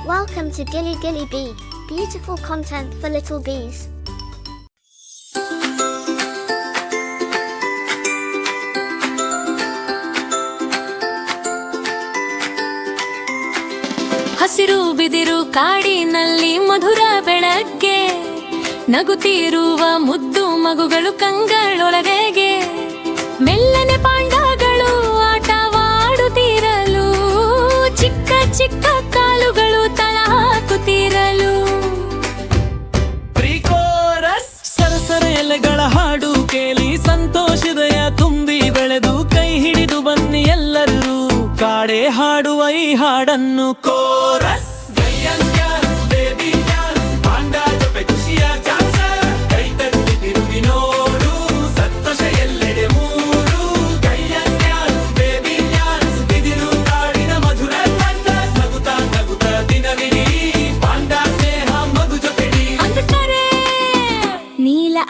Welcome to Gilly Gilly Bee, beautiful content for little bees. ಹಸಿರು ಬಿದಿರು ಕಾಡಿನಲ್ಲಿ ಮಧುರ ಬೆಳಗ್ಗೆ ನಗುತ್ತಿರುವ ಮುದ್ದು ಮಗುಗಳು ಕಂಗಳೊಳಗೆ ಮೆಲ್ಲನೆ ಪಾಂಡಗಳು ಆಟವಾಡುತ್ತಿರಲು ಚಿಕ್ಕ ಚಿಕ್ಕ ಕಾಲುಗಳು ತಳ ಹಾಕುತ್ತಿರಲು ಪ್ರಿಕೋರಸ್ ಸರಸರ ಎಲೆಗಳ ಹಾಡು ಕೇಳಿ ಸಂತೋಷದಯ ತುಂಬಿ ಬೆಳೆದು ಕೈ ಹಿಡಿದು ಬನ್ನಿ ಎಲ್ಲರೂ ಕಾಡೆ ಹಾಡುವ ಈ ಹಾಡನ್ನು ಕೋರಸ್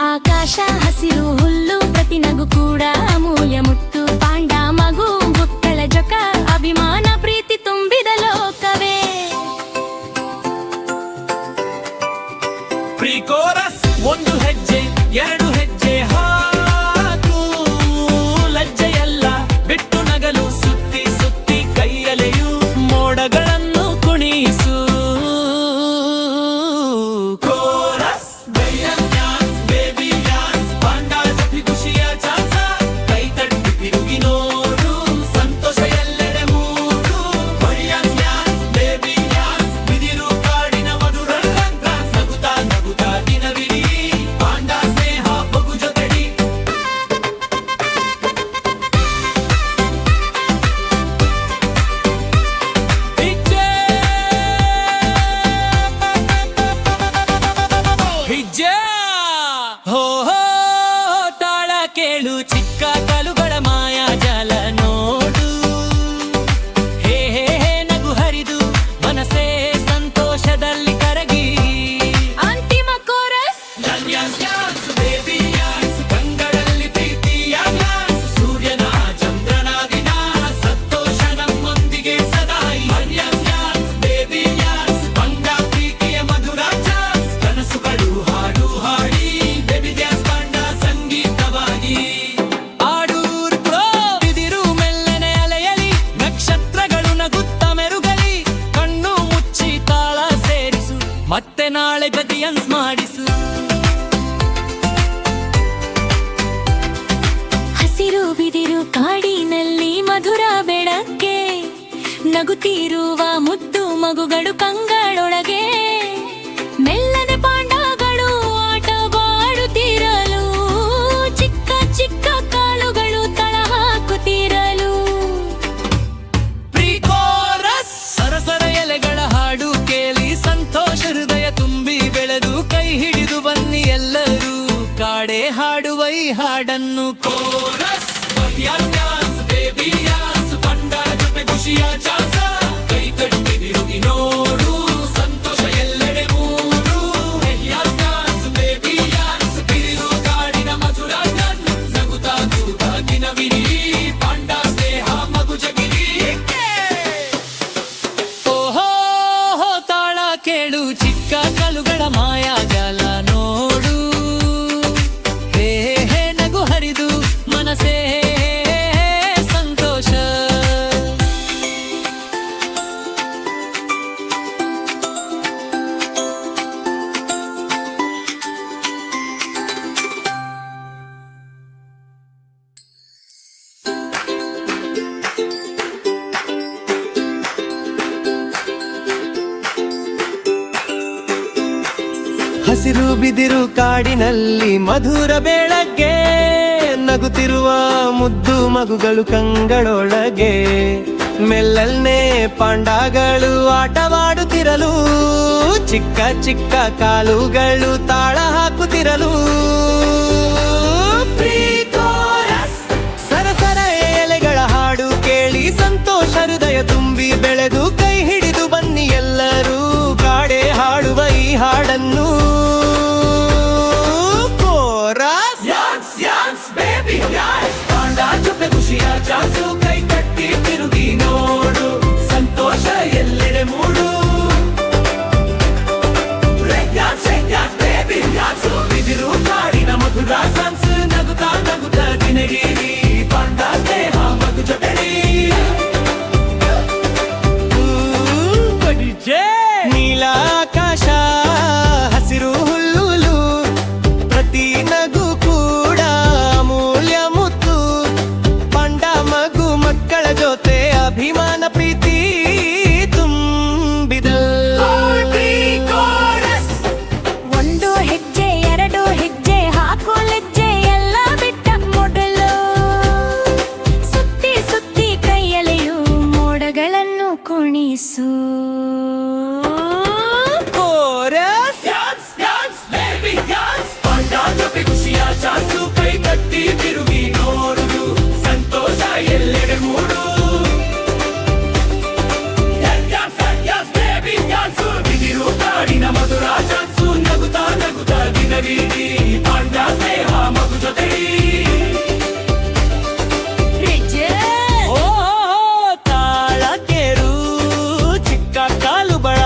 ಆಕಾಶ ಹಸಿರು ಹುಲ್ಲು ಪ್ರತಿ ನಗು ಕೂಡ ಅಮೂಲ್ಯ ಮುತ್ತು ಪಾಂಡ ಮಗು ಗುಕ್ಕಳ ಜೊಕ ಅಭಿಮಾನ ಪ್ರೀತಿ ತುಂಬಿದ ಲೋಕವೇ ಪ್ರಿಕೋರಸ್ ಒಂದು ಹೆಜ್ಜೆ ಎರಡು ಹೆಜ್ಜೆ ಹಾಕು ಲಜ್ಜೆಯಲ್ಲ ಬಿಟ್ಟು ನಗಲು ಸುತ್ತಿ ಸುತ್ತಿ ಕೈಯಲೆಯು ಮೋಡಗಳನ್ನು ಕುಣಿಸು ಹೋ ಹೋ ತಾಳ ಕೇಳು ಚಿಕ್ಕ ಕಾಲುಗಳ ಮಾಯಾಜಾಲ ನೋಡು ಹೇ ಹೇ ಹೇ ನಗು ಹರಿದು ಮನಸ್ಸೇ ಸಂತೋಷದಲ್ಲಿ ಕರಗಿ ಅಂತಿಮ ಕೋರಸ್ ಕಂಗಳಲ್ಲಿ ಪ್ರೀತಿಯ ಸೂರ್ಯನ ಚಂದ್ರನಾಗಿನ ಸಂತೋಷ ನಮ್ಮೊಂದಿಗೆ ಸದಾ ಬೇಬಿ ಬಂಗ ಪ್ರೀತಿಯ ಮಧುರ ಕನಸುಗಳು ಹಾಡು ಹಾಡಿ ಬೇಬಿ ಡ್ಯಾನ್ಸ್ ಕಂಡ ಸಂಗೀತವಾಗಿ ಆಡೂರು ಬಿದಿರು ಮೆಲ್ಲನೆ ಅಲೆಯಲಿ ನಕ್ಷತ್ರಗಳು ನಗುತ್ತ ಮೆರುಗಲಿ ಕಣ್ಣು ಮುಚ್ಚಿ ತಾಳ ಸೇರಿಸು ಮತ್ತೆ ನಾಳೆ ಬದಿಯನ್ಸ್ ಮಾಡಿಸು ಹಸಿರು ಬಿದಿರು ಕಾಡಿನಲ್ಲಿ ಮಧುರ ಬೆಳಗ್ಗೆ ನಗುತ್ತಿರುವ ಮುದ್ದು ಮಗುಗಳು ಕಂಗಳೊಳಗೆ ಮೆಲ್ಲನೆ ಪಾಂಡಗಳು ಆಟವಾಡುತ್ತಿರಲು ಚಿಕ್ಕ ಚಿಕ್ಕ ಕಾಲುಗಳು ತಳ ಹಾಕುತ್ತಿರಲು ಪ್ರಿಕೋರಸ್ ಸರಸರ ಎಲೆಗಳ ಹಾಡು ಕೇಳಿ ಸಂತೋಷ ಹೃದಯ ತುಂಬಿ ಬೆಳೆದು ಕೈ ಹಿಡಿದು ಬನ್ನಿ ಎಲ್ಲರೂ ಕಾಡೆ ಹಾಡುವ ಈ ಹಾಡನ್ನು ಕೋರಸ್ ಬೇಬಿ ಬಂಡ ಜೊತೆ ಖುಷಿಯ ಚಾಸ ಕೈ ಕಟ್ಟಿ ತಿರುಗಿ ನೋಡು ಸಂತೋಷ ಎಲ್ಲೆಡೆ ಮೂರು ಬೇಬಿ ಬಿದಿರು ಕಾಡಿನ ಮಧುರ ನಗುತ್ತಾ ಕೂತ ದಿನವಿಡೀ ಪಾಂಡ ಸ್ನೇಹ ಮಗು ಜಗಿರಿ ಓಹೋ ತಾಳ ಕೇಳು ಚಿಕ್ಕ ಕಲುಗಳ ಮಾಯಾಜಾಲ ನೋಡು ಹೇ ಹೇ ನಗು ಹರಿದು ಮನಸ್ಸೇ ಸಂತೋಷ ಹಸಿರು ಬಿದಿರು ಕಾಡಿನಲ್ಲಿ ಮಧುರ ಬೆಳಗ್ಗೆ ನಗುತ್ತಿರುವ ಮುದ್ದು ಮಗುಗಳು ಕಂಗಳೊಳಗೆ ಮೆಲ್ಲನೆ ಪಾಂಡಗಳು ಆಟವಾಡುತ್ತಿರಲು ಚಿಕ್ಕ ಚಿಕ್ಕ ಕಾಲುಗಳು ತಾಳ ಹಾಕುತ್ತಿರಲು ಸರಸರ ಎಲೆಗಳ ಹಾಡು ಕೇಳಿ ಸಂತೋಷ ಹೃದಯ ತುಂಬಿ ಬೆಳೆದು ಕೈ ಹಿಡಿದು ಬನ್ನಿ ಎಲ್ಲರೂ ಕಾಡೆ ಹಾಡುವ ಈ ಹಾಡನ್ನು ಕೋರಸ್ ಬೇಬಿ ಪಾಂಡ ಜೊತೆ ಖುಷಿಯ ಚಾಸು ಕೈ ಕಟ್ಟಿ ತಿರುಗಿ ನೋಡು ಸಂತೋಷ ಎಲ್ಲೆಡೆ ಮೂಡು ತಟ್ಟಿ ತಿರುಗಿ ನೋಡುದು ಸಂತೋಷ ಎಲ್ಲೆಡೆ ಮೂಡು ಬಿದಿರು ಕಾಡಿನ ಮಧುರ ಚಾನ್ಸು ನಗುತ್ತಾ ನಗುತ್ತಾ ದಿನವಿಡೀ ಪಾಂಡ ಸ್ನೇಹ ಮಗು ಜೊತೆಡಿ ಓ ತಾಳ ಕೇರು ಚಿಕ್ಕ ಕಾಲು ಬಳ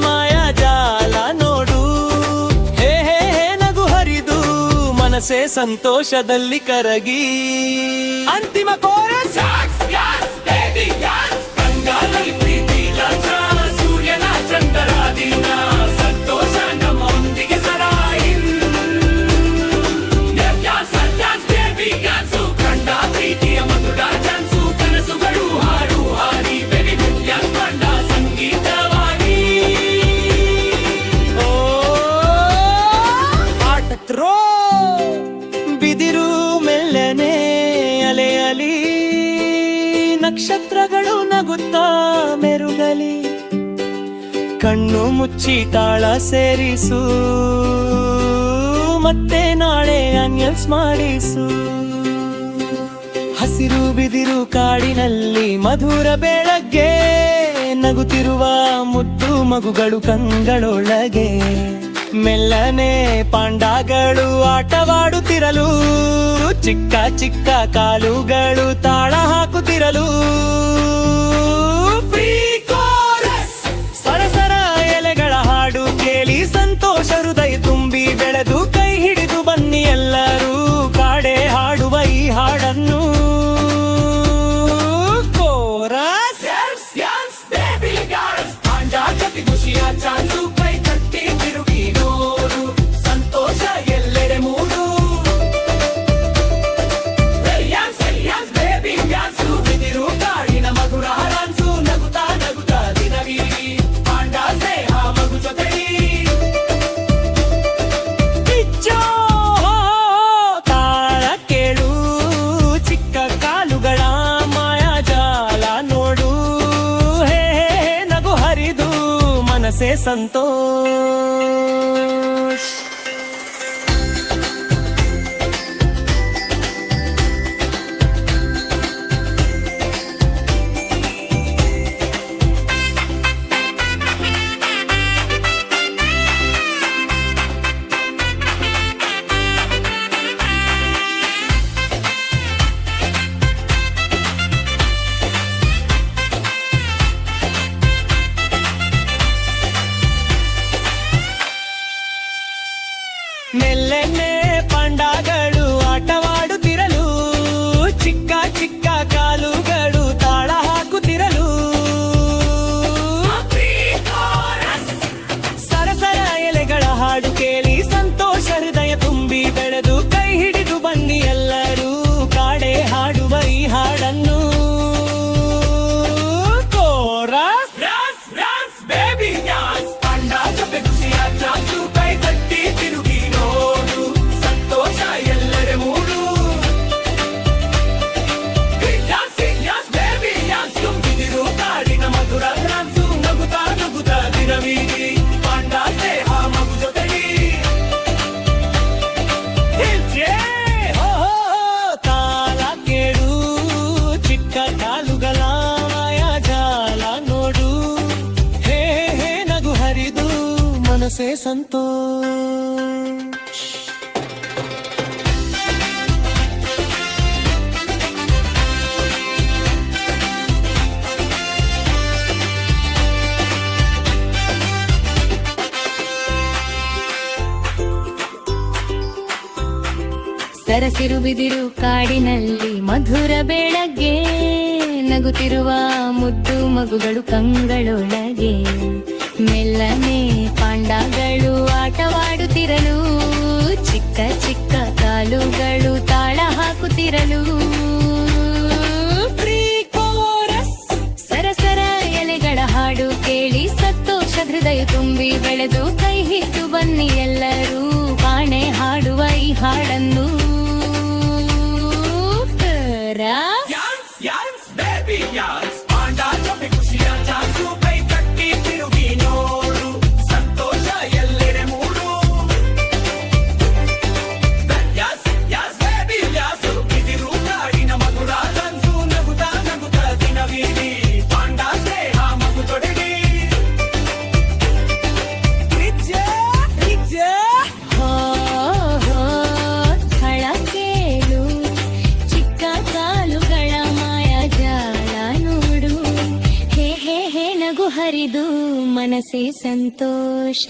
ಮಾಯ ಜಾಲ ನೋಡು ಹೇ ಹೇ ಹೇ ನಗು ಹರಿದು ಮನಸ್ಸೇ ಸಂತೋಷದಲ್ಲಿ ಕರಗಿ ಅಂತಿಮ ಕೋರಸ್ ಗಂಗಾದಲ್ಲಿ ಪ್ರೀತಿ ಲಾಂಛ ಸೂರ್ಯನ ಚಂದರ ದಿನ ಸಂತೋಷ ನಮ್ಮೊಂದಿಗೆ ಸದಾ ಕಂಡ ಪ್ರೀತಿಯ ಮಧುರ ಚಾನ್ಸು ಕನಸುಗಳು ಹಾಡು ಹಾಡಿ ಬೆರಿ ಕಂಡ ಸಂಗೀತವಾಗಿ ಓ ಆಟತ್ರೋ ಬಿದಿರು ಮೆಲ್ಲನೆ ಅಲೆಯಲಿ ನಕ್ಷತ್ರಗಳು ನಗುತ್ತಾ ಮೆರುಗಲಿ ಕಣ್ಣು ಮುಚ್ಚಿ ತಾಳ ಸೇರಿಸು ಮತ್ತೆ ನಾಳೆ ಅನ್ಯಲ್ಸ್ ಮಾಡಿಸು ಹಸಿರು ಬಿದಿರು ಕಾಡಿನಲ್ಲಿ ಮಧುರ ಬೆಳಗ್ಗೆ ನಗುತ್ತಿರುವ ಮುದ್ದು ಮಗುಗಳು ಕಂಗಳೊಳಗೆ ಮೆಲ್ಲನೆ ಪಾಂಡಗಳು ಆಟವಾಡುತ್ತಿರಲು ಚಿಕ್ಕ ಚಿಕ್ಕ ಕಾಲುಗಳು ತಾಳ ಹಾಕುತ್ತಿರಲು ಸರಸರ ಎಲೆಗಳ ಹಾಡು ಕೇಳಿ ಸಂತೋಷ ಹೃದಯ ತುಂಬಿ ಬೆಳೆದು ಕೈ ಹಿಡಿದು ಬನ್ನಿ ಎಲ್ಲರೂ ಕಾಡೆ ಹಾಡುವ ಈ ಹಾಡನ್ನು ಖುಷಿಯ ಚಾನ್ಸು ಕೈ ತಟ್ಟಿ ತಿರುಗಿ ನೋಡು ಸಂತೋಷ ಎಲ್ಲೆಡೆ ಮೂಡು ಬಿದಿರು ಕಾಡಿನ ಮಧುರ ಹರಾನ್ಸು ನಗುತ್ತಾ ನಗುತ್ತಾ ದಿನವಿಡೀ ಪಾಂಡ ಸ್ನೇಹ ಮಗು ಜೊತೆಡಿ ತಾಳ ಕೇಳು ಚಿಕ್ಕ ಕಾಲುಗಳ ಮಾಯಾ ಜಾಲ ನೋಡು ಹೇ ಹೇ ನಗು ಹರಿದು ಮನಸ್ಸೇ ಸಂತೋಷ ಮೆಲ್ಲನೆ ಪಾಂಡಗಳು ಆಟವಾಡುತ್ತಿರಲು ಚಿಕ್ಕ ಚಿಕ್ಕ ಕಾಲುಗಳು ತಾಳ ಹಾಕುತ್ತಿರಲು ಸರಸರ ಎಲೆಗಳ ಹಾಡು ಕೇಳಿ ಸಂತೋಷ ಹೃದಯ ತುಂಬಿ ಬೆಳೆದು ಕೈ ಹಿಡಿದು ಬನ್ನಿ ಎಲ್ಲರೂ ಕಾಡೆ ಹಾಡುವ ಈ ಹಾಡನ್ನು ಮನಸ್ಸೇ ಸಂತೋಷ ಸರಸಿರು ಬಿದಿರು ಕಾಡಿನಲ್ಲಿ ಮಧುರ ಬೆಳಗ್ಗೆ ನಗುತ್ತಿರುವ ಮುದ್ದು ಮಗುಗಳು ಕಂಗಳೊಳಗೆ ಮೆಲ್ಲನೆ ಪಾಂಡಗಳು ಆಟವಾಡುತ್ತಿರಲು ಚಿಕ್ಕ ಚಿಕ್ಕ ಕಾಲುಗಳು ತಾಳ ಹಾಕುತ್ತಿರಲು ಸರಸರ ಎಲೆಗಳ ಹಾಡು ಕೇಳಿ ಸಂತೋಷ ಹೃದಯ ತುಂಬಿ ಬೆಳೆದು ಕೈ ಹಿಡಿದು ಬನ್ನಿ ಎಲ್ಲರೂ ಕಾಣೆ ಹಾಡುವ ಈ ಹಾಡನ್ನು ಖುಷಿಯ ಚಾನ್ಸು ಕೈ ತಟ್ಟಿ ತಿರುಗಿ ನೋಡು ಸಂತೋಷ ಎಲ್ಲೆಡೆ ಮೂಡು ಮನಸೇ ಸಂತೋಷ.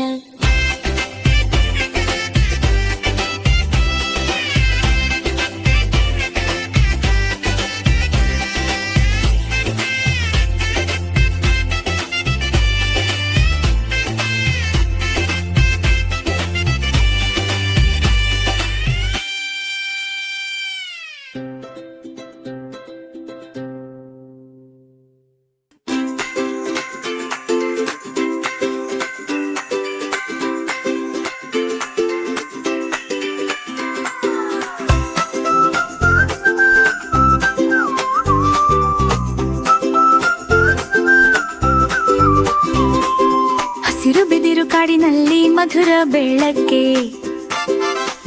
ಹಸಿರು ಬಿದಿರು ಕಾಡಿನಲ್ಲಿ ಮಧುರ ಬೆಳಗ್ಗೆ,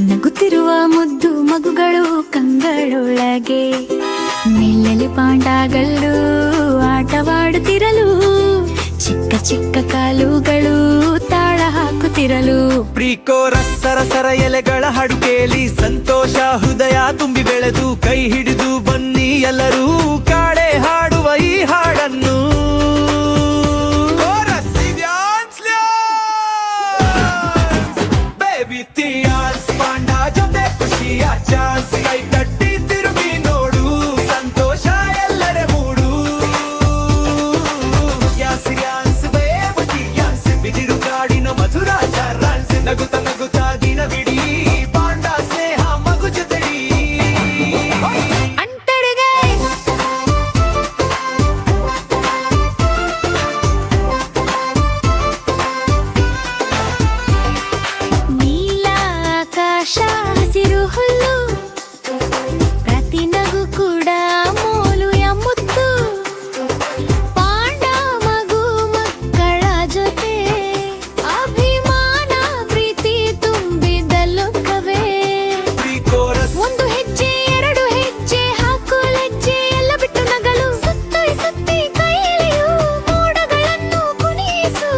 ನಗುತ್ತಿರುವ ಮುದ್ದು ಮಗುಗಳು ಕಂಗಳೊಳಗೆ, ನೆಲ್ಲಲಿ ಪಾಂಡಗಳು ಆಟವಾಡುತ್ತಿರಲು, ಚಿಕ್ಕ ಚಿಕ್ಕ ಕಾಲುಗಳು ತಾಳ ಹಾಕುತ್ತಿರಲು. ಪ್ರೀಕೋರಸ್ ಸರಸರ ಎಲೆಗಳ ಹಡುಕೆಯಲ್ಲಿ ಸಂತೋಷ ಹೃದಯ ತುಂಬಿ ಬೆಳೆದು, ಕೈ ಹಿಡಿದು ಬನ್ನಿ ಎಲ್ಲರೂ ಕಾಡೆ ಹಾಡುವ ಈ ಹಾಡನ್ನು. ಪಾಂಡ ಜೊತೆ ಖುಷಿಯ ಚಾನ್ಸ್, ಕೈ ತಟ್ಟಿ ತಿರುಗಿ ನೋಡು, ಸಂತೋಷ ಎಲ್ಲೆಡೆ ಮೂಡು. ಯಾನ್ಸ್ ಬೇಬಿ ಯಾನ್ಸ್, ಬಿದಿರು ಕಾಡಿನ ಮಧುರ ಚಾನ್ಸ್, ನಗುತ್ತ ನಗುತ್ತ ದಿನವಿಡೀ ಪಾಂಡ ಸ್ನೇಹ ಮಗು ಜೊತೆಡಿ. ಹಸಿರು ಹುಲ್ಲು ಪ್ರತಿ ನಗು ಕೂಡ ಮೂಲುಯ ಮುತ್ತು, ಪಾಂಡ ಮಗು ಮಕ್ಕಳ ಜೊತೆ ಅಭಿಮಾನ ಪ್ರೀತಿ ತುಂಬಿದ ಲೋಕವೇ. ಒಂದು ಹೆಜ್ಜೆ ಎರಡು ಹೆಜ್ಜೆ ಹಾಕು ಲಜ್ಜೆ ಎಲ್ಲ ಬಿಟ್ಟು ನಗಲು, ಸುತ್ತಿ ಸುತ್ತಿ ಕೈಲಿಯು ಮೋಡಗಳನ್ನು ಕುಣಿಸು.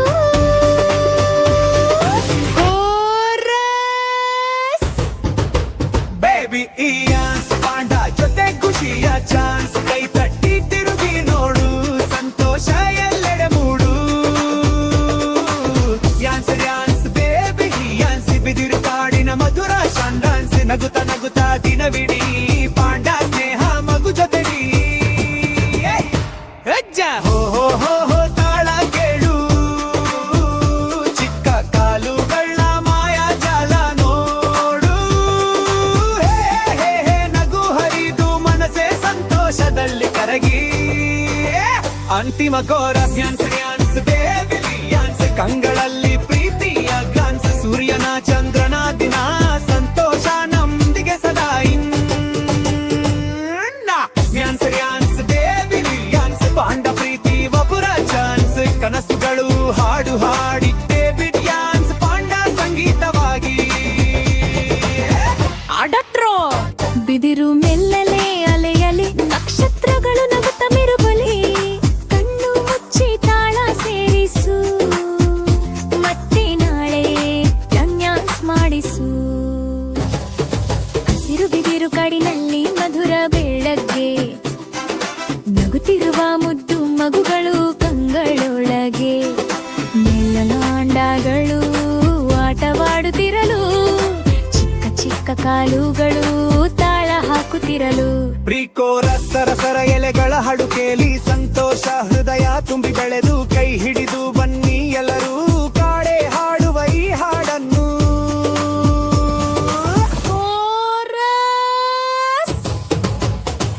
ಯಾನ್ಸ್ ಪಾಂಡ ಜೊತೆ ಖುಷಿಯ ಚಾನ್ಸ್, ಕೈ ತಟ್ಟಿ ತಿರುಗಿ ನೋಡು, ಸಂತೋಷ ಎಲ್ಲೆಡೆ ಮೂಡು. ಯಾನ್ಸ್ ಬೇಬಿ ಯಾನ್ಸ್, ಬಿದಿರು ಕಾಡಿನ ಮಧುರ ಶಾನ್ಸ್, ನಗುತ್ತ ನಗುತ್ತ ದಿನವಿಡೀ ಪಾಂಡ ಸ್ನೇಹ ಮಗು ಜೊತೆಡಿ. ಹೆಜ್ಜ ಹೋ ಹೋ ಹೋ ಹೋ ತಾಳ ಕೇಳು, ಚಿಕ್ಕ ಕಾಲುಗಳ ಮಾಯಾ ಜಾಲ ನೋಡು. ಸಂತೋಷದಲ್ಲಿ ಕರಗಿ ಅಂತಿಮ ಕೋರಸ್ ಯಾನ್ಸ್ ಬೇಬಿ ಯಾನ್ಸ್, ಕಂಗಳಲ್ಲಿ ಪ್ರೀತಿಯ ಗ್ಲಾನ್ಸ್, ಸೂರ್ಯನ ಚಂದ್ರನ ದಿನ ಸಂತೋಷ ನಮ್ದಿಗೆ ಸದಾ ಯಾನ್ಸ್ ಬೇಬಿ ಯಾನ್ಸ್, ಪಾಂಡ ಪ್ರೀತಿ ಒಬ್ಬರ ಚಾನ್ಸ್, ಕನಸುಗಳು ಹಾಡು ಹಾಡಿದ್ದೆ ಯಾನ್ಸ್ ಪಾಂಡ ಸಂಗೀತವಾಗಿ. ಆಡಟ್ರೋ ಬಿದಿರು ಮೆಲ್ಲಲೆ ಅಲೆಯಲಿ, ನಕ್ಷತ್ರಗಳು ನಗುತ್ತ ಮಿರುಗಲಿ, ಕಣ್ಣು ಮುಚ್ಚಿ ತಾಳ ಸೇರಿಸು, ಮತ್ತೆ ನಾಳೆ ಡ್ಯಾನ್ಸ್ ಮಾಡಿಸು. ಹಸಿರು ಬಿದಿರು ಕಾಡಿನಲ್ಲಿ ಮಧುರ ಬೆಳಗ್ಗೆ, ನಗುತ್ತಿರುವ ಮುದ್ದು ಮಗುಗಳು ಕಂಗಳೊಳಗೆ, ನೆಲ್ಲಲಾಂಡಗಳು ಆಟವಾಡುತ್ತಿರಲು, ಚಿಕ್ಕ ಚಿಕ್ಕ ಕಾಲುಗಳು ತಾಳ ಹಾಕುತ್ತಿರಲು. ಪ್ರೀಕೋರಸ್ ಸರಸರ ಎಲೆಗಳ ಹಡುಕೆಯಲ್ಲಿ ಸಂತೋಷ ಹೃದಯ ತುಂಬಿ ಬೆಳೆದು, ಕೈ ಹಿಡಿದು ಬನ್ನಿ ಎಲ್ಲರೂ ಕಾಡೆ ಹಾಡುವ ಈ ಹಾಡನ್ನು.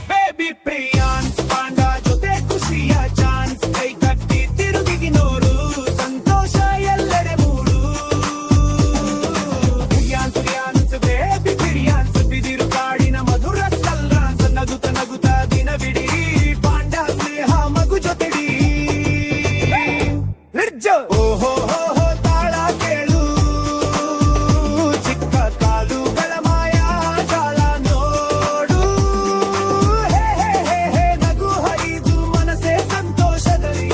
ಬೇಬಿ ಪ್ರಿಯಾನ್ಸ್ ಪಾಂಡ ಜೊತೆ ಖುಷಿಯ ಚಾನ್ಸ್, ಕೈ ತಟ್ಟಿ ತಿರುಗಿ ನೋಡು, ಸಂತೋಷ ಎಲ್ಲೆಡೆ ಮೂಡು. ಯಾನ್ಸ್ ಬೇಬಿ ಯಾನ್ಸ್, ಬಿದಿರು ಕಾಡಿನ ಮಧುರ ಸಲ್ಲಾನ್ಸ್, ನಗುತ್ತ ನಗುತ್ತ ದಿನವಿಡೀ ಪಾಂಡ ಸ್ನೇಹ ಮಗು ಜೊತೆಡಿ. ಓಹೋ ಹೋ ಹೋ ತಾಳ ಕೇಳು, ಚಿಕ್ಕ ಕಾಲುಗಳ ಮಾಯಾ ಜಾಲ ನೋಡು. ಹೇ ಹೇ ಹೇ ಹೇ ನಗು ಹರಿದು ಮನಸೇ ಸಂತೋಷದಲ್ಲಿ.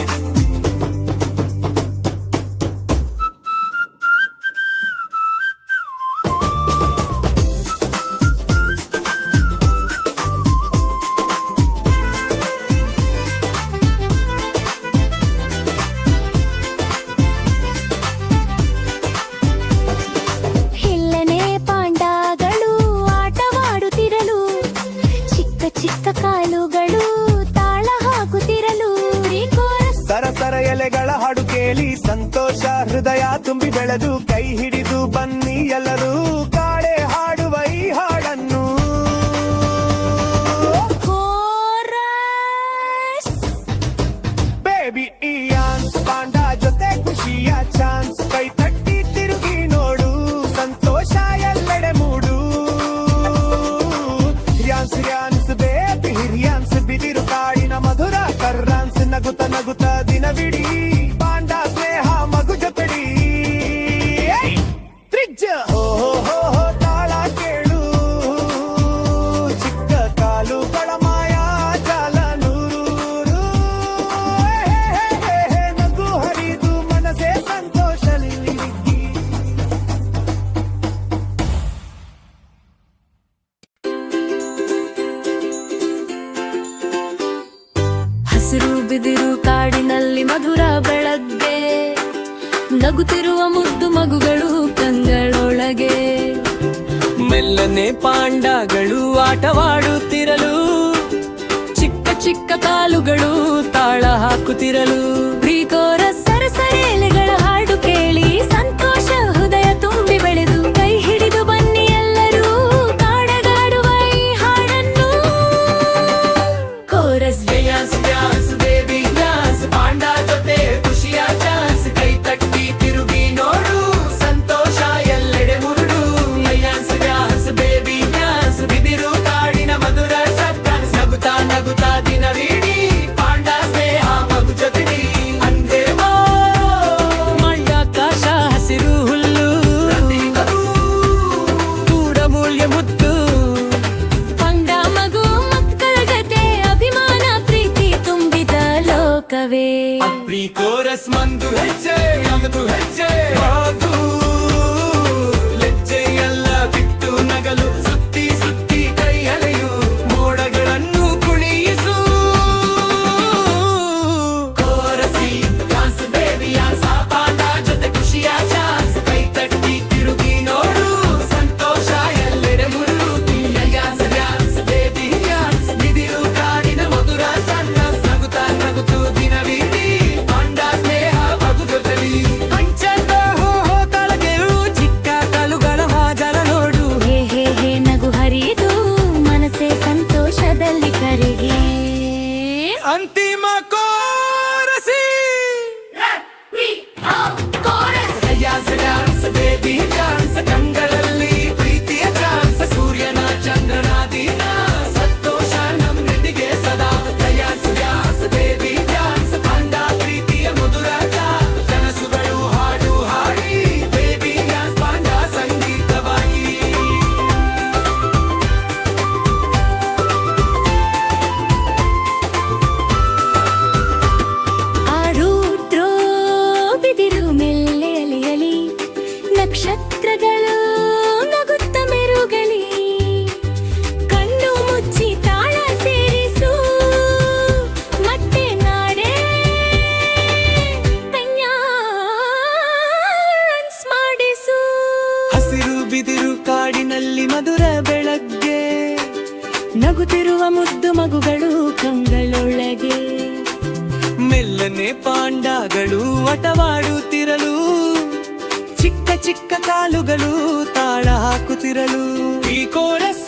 ಸಂತೋಷ ಹೃದಯ ತುಂಬಿ ಬೆಳೆದು ಕೈ ಹಿಡಿದು ಬನ್ನಿ ಎಲ್ಲರೂ ಕಾಡೆ ಹಾಡುವ ಈ ಹಾಡನ್ನು ಬೇಬಿ ಇಯಾನ್ಸ್ ಪಾಂಡ ಜೊತೆ ಖುಷಿಯ ಚಾನ್ಸ್ ಕೈ ತಟ್ಟಿ ತಿರುಗಿ ನೋಡು ಸಂತೋಷ ಎಲ್ಲೆಡೆ ಮೂಡು ರಿಯಾನ್ಸ್ ರಿಯಾನ್ಸ್ ಬೇಬಿ ರಿಯಾನ್ಸ್ ಬಿದಿರು ಕಾಡಿನ ಮಧುರ ಕರ್ರಾನ್ಸ್ ನಗುತ್ತ ನಗುತ್ತ ದಿನವಿಡೀ ಪಾಂಡ ಸ್ನೇಹ ಮಗು ಜೊತೆಡಿ ತ್ರಿಜ್ಯ ಹೋ ಹೋ ಹೋ ಹೋ ತಾಳ ಕೇಳು ಚಿಕ್ಕ ಕಾಲುಗಳ ಮಾಯಾ ಜಾಲ ನೂರು ನಗು ಹರಿದು ಮನಸೇ ಸಂತೋಷದಲ್ಲಿ ಹಸಿರು ಬಿದಿರು ಕಾಡಿನಲ್ಲಿ ಮಧುರ ಬೆಳಗ್ಗೆ ನಗುತ್ತಿರುವ ಮುದ್ದು ಮಗುಗಳು ಕಂಗಳೊಳಗೆ ಮೆಲ್ಲನೆ ಪಾಂಡಗಳು ಆಟವಾಡುತ್ತಿರಲು ಚಿಕ್ಕ ಚಿಕ್ಕ ಕಾಲುಗಳು ತಾಳ ಹಾಕುತ್ತಿರಲು ಪ್ರೀಕೋರ ಸರಸರೆ ಎಲೆಗಳ ಹಾಡು ಕೇಳಿ ಸಂತೋಷ ಹೃದಯ ತುಂಬಿ ಬೆಳೆದು ಕೈ ಹಿಡಿದು ಬನ್ನಿ ಎಲ್ಲರೂ ಕಾಡಗಾಡುವ ಈ ಹಾಡನ್ನು chorus dance dance baby dance panda ಜೊತೆ ಖುಷಿಯ ಚಾನ್ಸ್ ಕೈ ತಟ್ಟಿ ತಿರುಗಿ ನೋಡು ಸಂತೋಷ ಎಲ್ಲೆಡೆ ಮುರುಡು ಡ್ಯಾನ್ಸ್ ಡ್ಯಾನ್ಸ್ ಬೇಬಿ ಡ್ಯಾನ್ಸ್ ಬಿದಿರು ಕಾಡಿನ ಮಧುರ ಡ್ಯಾನ್ಸ್ ನಗುತ್ತಾ ನಗುತ್ತಾ ದಿನವಿಡೀ ಪಾಂಡ ಸ್ನೇಹ ಮಗು ಜೊತೆಡಿ ಅಂದೇ ಮಂಡಾಕಾಶ ಹಸಿರು ಹುಲ್ಲು ಕೂಡ ಮೂಲ್ಯ ಮುತ್ತು ಪಂಡ ಮಗು ಮಕ್ಕಳ ಜೊತೆ ಅಭಿಮಾನ ಪ್ರೀತಿ ತುಂಬಿದ ಲೋಕವೇ ಪ್ರೀ ಕೋರಸ್ ಮಂದು ಹೆಜ್ಜೆ ನಗದು ಹೆಜ್ಜೆ ಹಾದು ಲಜ್ಜೆ ಎಲ್ಲ ಬಿಟ್ಟು ನಗಲು ಸುತ್ತಿ ಸುತ್ತಿ ಕೈ ಅಲೆಯು ಮೋಡಗಳನ್ನು ಕುಣಿಯಿಸು ಕೋರಸಿ ಡ್ಯಾನ್ಸ್ ಬೇಬಿ ಡ್ಯಾನ್ಸ್ ಪಾಂಡ ಜೊತೆ ಖುಷಿಯ ಚಾನ್ಸ್ ಕೈ ತಟ್ಟಿ ತಿರುಗಿ ನೋಡು ಸಂತೋಷ ಎಲ್ಲೆಡೆ ಮುರುಡು ಡ್ಯಾನ್ಸ್ ಡ್ಯಾನ್ಸ್ ಬೇಬಿ ಡ್ಯಾನ್ಸ್ ಬಿದಿರು ಕಾಡಿನ ಮಧುರ ಚಾನ್ಸ್ ನಗುತ್ತಾ ನಗುತ್ತು ದಿನವಿಡೀ ಪಾಂಡ ಸ್ನೇಹ ಮಗು ಜೊತೆಲಿ ಅಂಚಂದ ಹೋ ಹೋ ತಳಗೆಳು ಚಿಕ್ಕ ಕಾಲುಗಳ ಹಾಜರ ನೋಡು ಹೇ ಹೇ ಹೇ ನಗು ಹರಿದು ಮನಸ್ಸೇ ಸಂತೋಷದಲ್ಲಿ ಕರಗಿ ಅಂತಿಮ ಕೋರಸಿ ಡ್ಯಾನ್ಸ್ ಡ್ಯಾನ್ಸ್ ಬೇಬಿ ಡ್ಯಾನ್ಸ್ ಕಂಗಳಲ್ಲಿ ಪ್ರೀತಿಯ ಚಾನ್ಸ್ ಸೂರ್ಯನ ಚಂದ್ರನ ದಿನ ಸಂತೋಷ ನಮ್ಮೆದಿಗೆ ಸದಾ ಡ್ಯಾನ್ಸ್ ಡ್ಯಾನ್ಸ್ ಬೇಬಿ ಡ್ಯಾನ್ಸ್ ಪಾಂಡ ಪ್ರೀತಿಯ ಮಧುರ ಕನಸುಗಳು ಹಾಡು ಹಾಡಿ ಬೇಬಿ ಡ್ಯಾನ್ಸ್ ಪಾಂಡ ಸಂಗೀತವಾಗಿ ಆರುದ್ರೋ ಬಿದಿರು ಮೆಲ್ಲೆ ಅಲೆಯಲಿ ನಕ್ಷತ್ರಗಳು ನಗುತ್ತ ಮೆರುಗಲಿ ಕಣ್ಣು ಮುಚ್ಚಿ ತಾಳ ಸೇರಿಸು ಮತ್ತೆ ನಾಡೆ ಡ್ಯಾನ್ಸ್ ಮಾಡಿಸು ಹಸಿರು ಬಿದಿರು ಕಾಡಿನಲ್ಲಿ ಮಧುರ ಬೆಳಗ್ಗೆ ನಗುತ್ತಿರುವ ಮುದ್ದು ಮಗುಗಳು ಕಂಗಳೊಳಗೆ ಮೆಲ್ಲನೆ ಪಾಂಡಗಳು ಆಟವಾಡುತ್ತಿರಲು ಚಿಕ್ಕ ಚಿಕ್ಕ ಕಾಲುಗಳು ತಾಳ ಹಾಕುತ್ತಿರಲು ಈ ಕೋರಸ್